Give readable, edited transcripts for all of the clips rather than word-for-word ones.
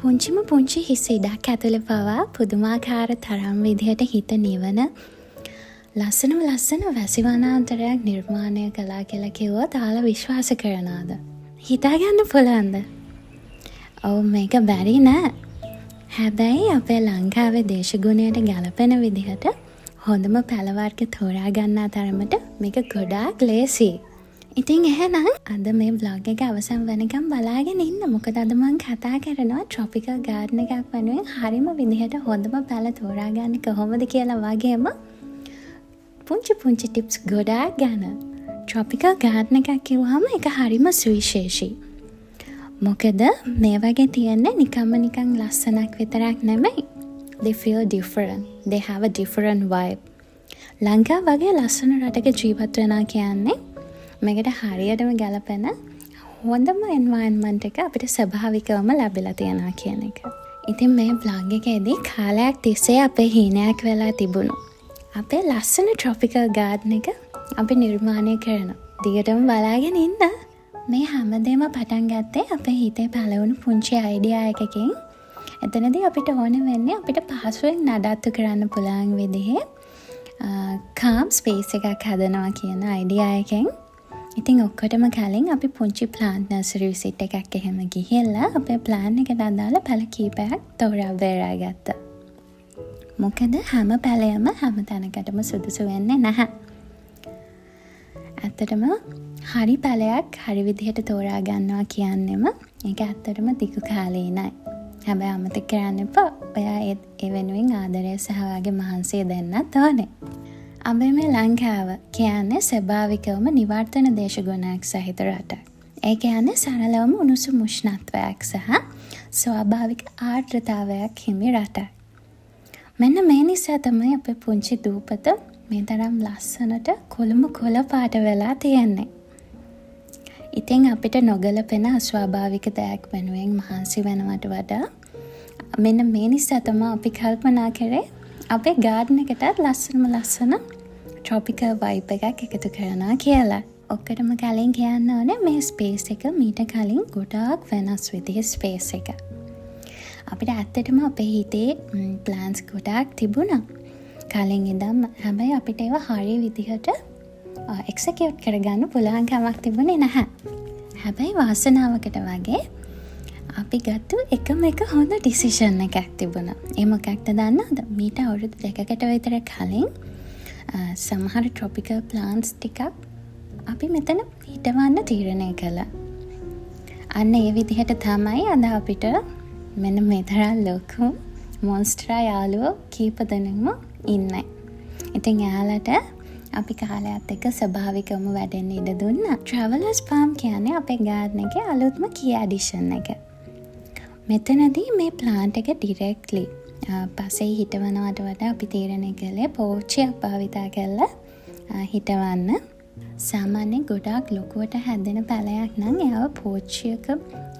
පුංචි හිස් ඉඩක් ඇතුළේ පවා පුදුමාකාර තරම් විදිහට හිත නිවන ලස්සන වැසි වනාන්තරයක් නිර්මාණය කළා කියලා කිව්වොත් ඔයාලා විශ්වාස කරනවද? හිතාගන්න පුළුවන්ද? ඔව් මේක බැරි නෑ. හැබැයි අපේ ලංකාවේ දේශගුණයට ගැලපෙන විදිහට හොඳම පැල වර්ග තෝරා ගන්නා තරමට මේක ගොඩාක් ලේසියි. ඉතින් එහෙනම් අද මේ බ්ලොග් එක අවසන් වෙනකම් බලාගෙන ඉන්න. මොකද අද මම කතා කරනවා ට්‍රොපිකල් ගාඩන් එකක් වෙනුවෙන් හරිම විදිහට හොඳම පැල තෝරා ගන්න කොහොමද කියලා වගේම පුංචි ටිප්ස් ගොඩාක් ගැන. ට්‍රොපිකල් ගාඩන් එකක් කිව්වම ඒක හරිම සුවිශේෂී. මොකද මේ වගේ තියන්නේ නිකන් ලස්සනක් විතරක් නෙමෙයි. They feel different. They have a different vibe. ලංකාව වගේ ලස්සන රටක ජීවත් වෙනවා කියන්නේ මේකට හරියටම ගැලපෙන හොඳම එන්වයරන්මන්ට් එක අපිට ස්වභාවිකවම ලැබිලා තියෙනවා කියන එක. ඉතින් මේ බ්ලොග් එකේදී කාලයක් තිස්සේ අපේ හීනයක් වෙලා තිබුණු අපේ ලස්සන ට්‍රොපිකල් ගාඩන් එක අපි නිර්මාණය කරනවා. දිගටම බලාගෙන ඉන්න. මේ හැමදේම පටන් ගත්තේ අපේ හිතේ පළවුණු පුංචි අයිඩියා එකකින්. එතනදී අපිට ඕන වෙන්නේ අපිට පහසුවෙන් නඩත්තු කරන්න පුළුවන් විදිහේ කාම් ස්පේස් එකක් හදනවා කියන අයිඩියා එකෙන්. ඉතින් ඔක්කොටම කලින් අපි පුංචි ප්ලාන්ට් නර්සරි විසිට් එකක් එහෙම ගිහිල්ලා අපේ ප්ලෑන් එකට අදාළ පැල කීපයක් තෝරා බේරා ගත්තා. මොකද හැම පැලයම හැම තැනකටම සුදුසු වෙන්නේ නැහැ. ඇත්තටම හරි පැලයක් හරි විදිහට තෝරා ගන්නවා කියන්නෙම ඒක ඇත්තටම දිගු කාලීනයි. හැබැයි අමතක කරන්න එපා. ඔයා ඒ වෙනුවෙන් ආදරය සහ වාගේ මහන්සිය දෙන්නත් ඕනේ. අපේ මේ ලංකාව කියන්නේ ස්වභාවිකවම නිවර්තන දේශගුණයක් සහිත රටක්. ඒ කියන්නේ සරලවම උණුසුම් උෂ්ණත්වයක් සහ ස්වාභාවික ආර්ද්‍රතාවයක් හිමි රටක්. මෙන්න මේ නිසා තමයි අපේ පුංචි දූපත මේ තරම් ලස්සනට කොළ පාට වෙලා තියෙන්නේ. ඉතින් අපිට නොගැලපෙන අස්වාභාවික දෙයක් වෙනුවෙන් මහන්සි වෙනවට වඩා මෙන්න මේ නිසා තමයි අපි කල්පනා කරේ අපේ ගාඩන් එකටත් ලස්සන ට්‍රොපිකල් වයිබ් එකක් එකතු කරනවා කියලා. ඔක්කොටම කලින් කියන්න ඕනේ මේ ස්පේස් එක මීට කලින් ගොඩාක් වෙනස් විදිහේ ස්පේස් එක. අපිට ඇත්තටම අපේ හිතේ ප්ලෑන්ස් ගොඩාක් තිබුණා. කලින් ඉඳන් හැබැයි අපිට ඒවා හරිය විදිහට එක්සිකියුට් කරගන්න පුළුවන් කමක් තිබුණේ නැහැ. හැබැයි වාසනාවකට වගේ අපි ගත්තු එකම එක හොඳ ඩිසිෂන් එකක් තිබුණා. ඒ මොකක්ද දන්නවද? මීට අවුරුදු 2කට විතර කලින් සමහර ට්‍රොපිකල් ප්ලාන්ට්ස් ටිකක් අපි මෙතන හිටවන්න තීරණය කළා. අන්න ඒ විදිහට තමයි අද අපිට මෙන්න මේ තරම් ලොකු මොන්ස්ටරා යාළුවෝ කීප දෙනෙක්ම ඉන්නේ. ඉතින් එයාලට අපි කාලයත් එක්ක ස්වභාවිකවම වැඩෙන්න ඉඩ දුන්නා. Travelers Farm කියන්නේ අපේ ගාඩන් එකේ අලුත්ම key addition එක. මෙතනදී මේ ප්ලාන්ට් එක ඩිරෙක්ට්ලි පසේ හිටවනවට වඩා අපි තීරණය කළේ පෝච්චියක් භාවිතා කරලා හිටවන්න. සාමාන්‍යයෙන් ගොඩාක් ලොකුවට හැදෙන පැලයක් නම් එයාව පෝච්චියක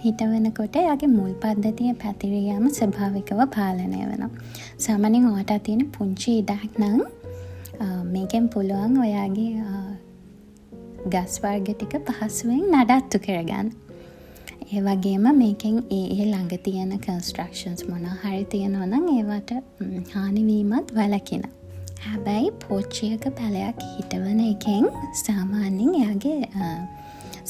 හිටවනකොට එයාගේ මුල් පද්ධතිය පැතිරියාම ස්වභාවිකව පාලනය වෙනවා. සාමාන්‍යයෙන් ඔයාට තියෙන පුංචි ඉඩක් නම් මේකෙන් පුළුවන් ඔයාගේ ගස් වර්ග ටික පහසුවෙන් නඩත්තු කරගන්න. ඒ වගේම මේකෙන් ඒ ළඟ තියෙන කන්ස්ට්‍රක්ෂන්ස් මොනවා හරි තියෙනවා නම් ඒවට හානි වීමත් වළකිනවා. හැබැයි පෝච්චියක පැලයක් හිටවන එකෙන් සාමාන්‍යයෙන් එයාගේ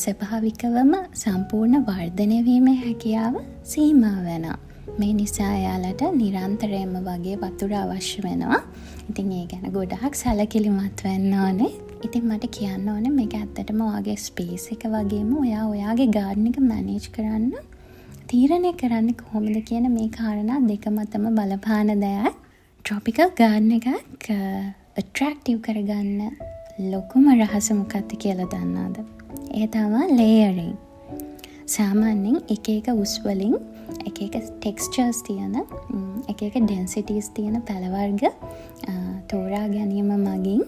ස්වභාවිකවම සම්පූර්ණ වර්ධනය වීමේ හැකියාව සීමා වෙනවා. මේ නිසා එයාලට නිරන්තරයෙන්ම වගේ වතුර අවශ්‍ය වෙනවා. ඉතින් ඒ ගැන ගොඩාක් සැලකිලිමත් වෙන්න ඕනේ. ඉතින් මට කියන්න ඕනේ මේක ඇත්තටම ඔයාගේ ස්පේස් එක වගේම ඔයාගේ ගාඩන් එක මැනේජ් කරන්න තීරණය කරන්න කොහොමද කියන මේ කාරණා දෙකම තමයි බලපාන දෙයක්. ට්‍රොපිකල් ගාඩන් එකක් ඇට්‍රැක්ටිව් කරගන්න ලොකුම රහස මොකක්ද කියලා දන්නවද? ඒ තමයි ලේයරින්. සාමාන්‍යයෙන් එක උස් වලින් එක ටෙක්ස්චර්ස් තියෙන එක ඩෙන්සිටිස් තියෙන පැල වර්ග තෝරා ගැනීම මගින්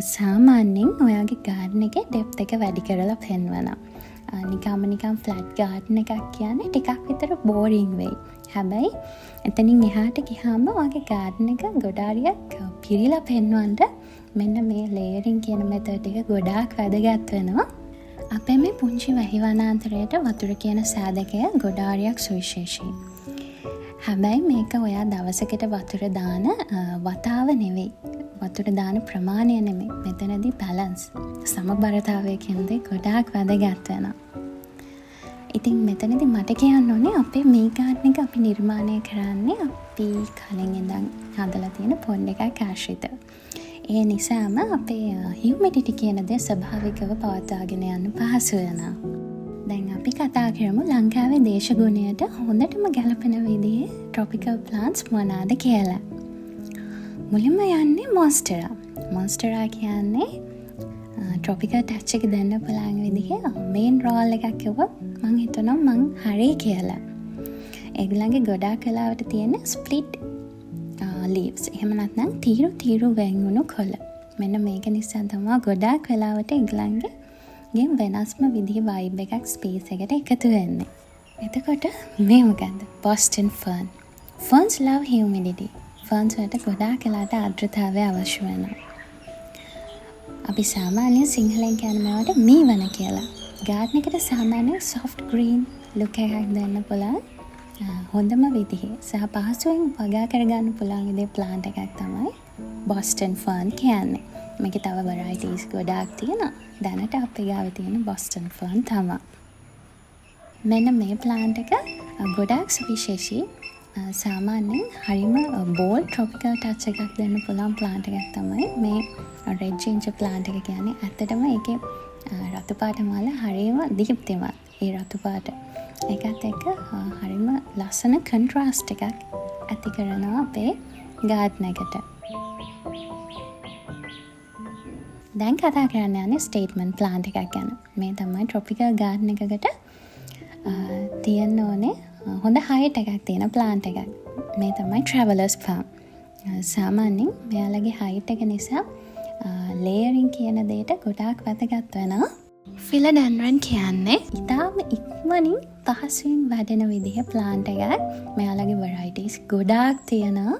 සාමාන්‍යයෙන් ඔයාගේ ගාඩන් එකේ ඩෙප්ත් එක වැඩි කරලා පෙන්වනවා. නිකම් ෆ්ලැට් ගාඩන් එකක් කියන්නේ ටිකක් විතර බෝරිං වෙයි. හැබැයි එතනින් එහාට ගියාම ඔයාගේ ගාඩන් එක ගොඩාරියක් පිරීලා පෙන්වන්න මෙන්න මේ ලේයරින් කියන මෙතඩ් එක ගොඩාක් වැදගත් වෙනවා. අපේ මේ පුංචි වැහි වනාන්තරයට වතුර කියන සාධකය ගොඩාරියක් සුවිශේෂී. හැබැයි මේක ඔයා දවසකට වතුර දාන වතාව නෙවෙයි. වතුර දාන ප්‍රමාණය නෙමෙයි. මෙතනදී බැලන්ස් සමබරතාවය කියන දේ ගොඩාක් වැදගත් වෙනවා. ඉතින් මෙතනදී මට කියන්න ඕනේ අපේ මේ ගාඩන් එක අපි නිර්මාණය කරන්නේ අපි කලින් ඉඳන් හදලා තියෙන පොන්ඩ් එකක් ආශ්‍රිතව. ඒ නිසාම අපේ හියුමිඩිටි කියන දේ ස්වභාවිකව පවත්වාගෙන යන්න පහසු වෙනවා. දැන් අපි කතා කරමු ලංකාවේ දේශගුණයට හොඳටම ගැලපෙන විදිහේ ට්‍රොපිකල් ප්ලාන්ට්ස් මොනවාද කියලා. මුලින්ම යන්නේ මොන්ස්ටරා. මොන්ස්ටරා කියන්නේ ට්‍රොපිකල් ටච් එක දෙන්න පුළුවන් විදිහේ මේන් රෝල් එකක් කිව්වොත් මං හිතනවා මං හරි කියලා. ඒගොල්ලන්ගේ ගොඩාක් වෙලාවට තියෙන ස්ප්ලිට් ලීව්ස්. එහෙම නැත්නම් තීරු වෙන්වුණු කොළ. මෙන්න මේක නිසා තමයි ගොඩාක් වෙලාවට ඒගොල්ලන්ගේ වෙනස්ම විදිහේ වයිබ් එකක් ස්පේස් එකට එකතු වෙන්නේ. එතකොට මේ මොකද්ද? බෝස්ටන් ෆර්න්. Ferns love humidity. Ferns වලට ගොඩාක් වෙලාවට ආර්ද්‍රතාවය අවශ්‍ය වෙනවා. අපි සාමාන්‍යයෙන් සිංහලෙන් කියන මේවට මීවන කියලා. ගාඩන් එකට සාමාන්‍යයෙන් soft green look එකක් දෙන්න පුළුවන් හොඳම විදිහේ සහ පහසුවෙන් වගා කරගන්න පුළුවන් විදිහේ plant එකක් තමයි Boston fern කියන්නේ. මේකේ තව varieties ගොඩාක් තියෙනවා. දැනට අපේ ගාවේ තියෙන Boston fern තමයි. මෙන්න මේ plant එක ගොඩාක් සුවිශේෂී. සාමාන්‍යයෙන් හරිම bold tropical touch එකක් දෙන්න පුළුවන් plant එකක් තමයි මේ red ginger plant එක කියන්නේ. ඇත්තටම ඒකේ රතු පාට මල හරිම දීප්තිමත්. ඒ රතු පාට ඒකත් එක්ක හරිම ලස්සන contrast එකක් ඇති කරනවා අපේ garden එකට. දැන් කතා කරන්න යන්නේ statement plant එකක් ගැන. මේ තමයි tropical garden එකකට තියෙන්න ඕනේ හොඳ height එකක් තියෙන plant එකක්. මේ තමයි travelers palm. සාමාන්‍යයෙන් මෙයාලගේ height එක නිසා layering කියන දෙයට ගොඩාක් වැදගත් වෙනවා. philodendron කියන්නේ ඉතාම ඉක්මනින් පහසුවෙන් වැඩෙන විදිහේ plant එකක්. මෙයාලගේ varieties ගොඩාක් තියෙනවා.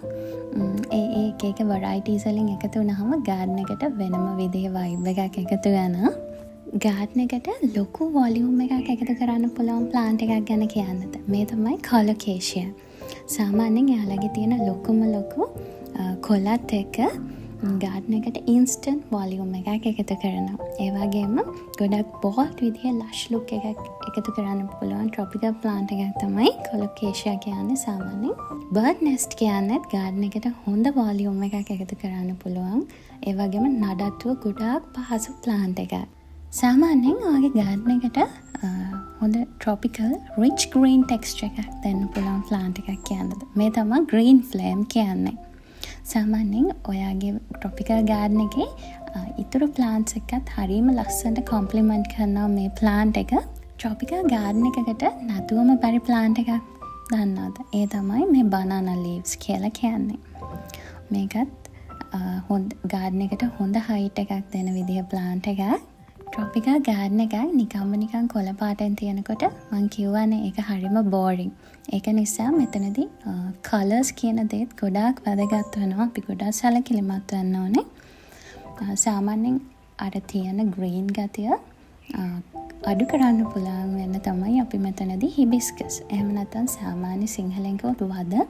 ඒ එක varieties වලින් එකතු වුණාම garden එකට වෙනම විදිහේ vibe එකක් එකතු වෙනවා. garden එකට ලොකු volume එකක් එකතු කරන්න පුළුවන් plant එකක් ගැන කියන්නද? මේ තමයි colocasia. සාමාන්‍යයෙන් එයාලගේ තියෙන ලොකුම කොළත් එක්ක garden එකට instant volume එකක් එකතු කරනවා. ඒ වගේම ගොඩක් bold විදිහේ lush look එකක් එකතු කරන්න පුළුවන් tropical plant එකක් තමයි colocasia කියන්නේ. සාමාන්‍යයෙන් bird nest කියන්නත් garden එකට හොඳ volume එකක් එකතු කරන්න පුළුවන්. ඒ වගේම නඩත්තුව ගොඩාක් පහසු plant එකක්. සාමාන්‍යයෙන් ඔයාගේ garden එකට හොඳ tropical rich green texture එකක් දෙන්න පුළුවන් plant එකක් කියන්නද? මේ තමයි green flame කියන්නේ. සාමාන්‍යයෙන් ඔයාගේ tropical garden එකේ ඉතුරු plants එකත් හරිම ලස්සනට complement කරනවා මේ plant එක. tropical garden එකකට නැතුවම බැරි plant එකක් දන්නවද? ඒ තමයි මේ banana leaves කියලා කියන්නේ. මේකත් හොඳ garden එකට හොඳ height එකක් දෙන විදිහ plant එකක්. tropical garden එකක් නිකන් කොළ පාටෙන් තියෙනකොට මං කියවනේ ඒක හරිම boring. ඒක නිසා මෙතනදී colors කියන දේත් ගොඩාක් වැදගත් වෙනවා. අපි ගොඩාක් සැලකිලිමත් වෙන්න ඕනේ. සාමාන්‍යයෙන් අර තියෙන green ගතිය අඩු කරන්න පුළුවන් වෙන තමයි අපි මෙතනදී hibiscus. එහෙම නැත්නම් සාමාන්‍ය සිංහලෙන් කිව්වොත් වද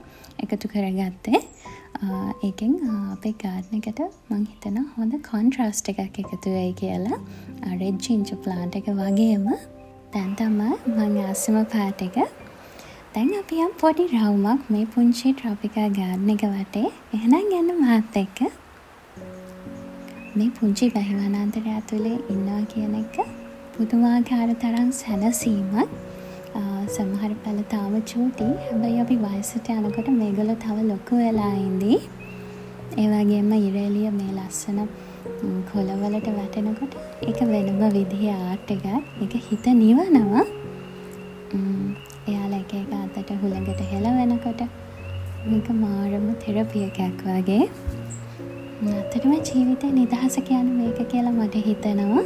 එකතු කරගත්තේ. ඒකෙන් අපේ garden එකට මං හිතනවා හොඳ contrast එකක් එකතු වෙයි කියලා. red ginger plant එක වගේම දැන් තමයි මං ආසම පාට එක. දැන් අපි යම් පොඩි රවුමක් මේ පුංචි tropical garden එක වටේ. එහෙනම් යන්න මාත් එක්ක. මේ පුංචි වැහි වනාන්තරය ඇතුලේ ඉන්නවා කියන එක පුදුමාකාර තරම් සැනසීමක්. සමහර පැල තාම චූටි. හැබැයි අපි වයසට යනකොට මේගොල්ලෝ තව ලොකු වෙලා ඉඳී. ඒ වගේම ඉරේලිය මේ ලස්සන කොළවලට වැටෙනකොට ඒක වෙනම විදිහේ ආර්ට් එකක්. ඒක හිත නිවනවා. එයාලා එක අතට හුළඟට හෙලවෙනකොට මේක මාරම තෙරපි එකක් වගේ. ඇත්තටම ජීවිතේ නිදහස කියන්නේ මේක කියලා මට හිතෙනවා.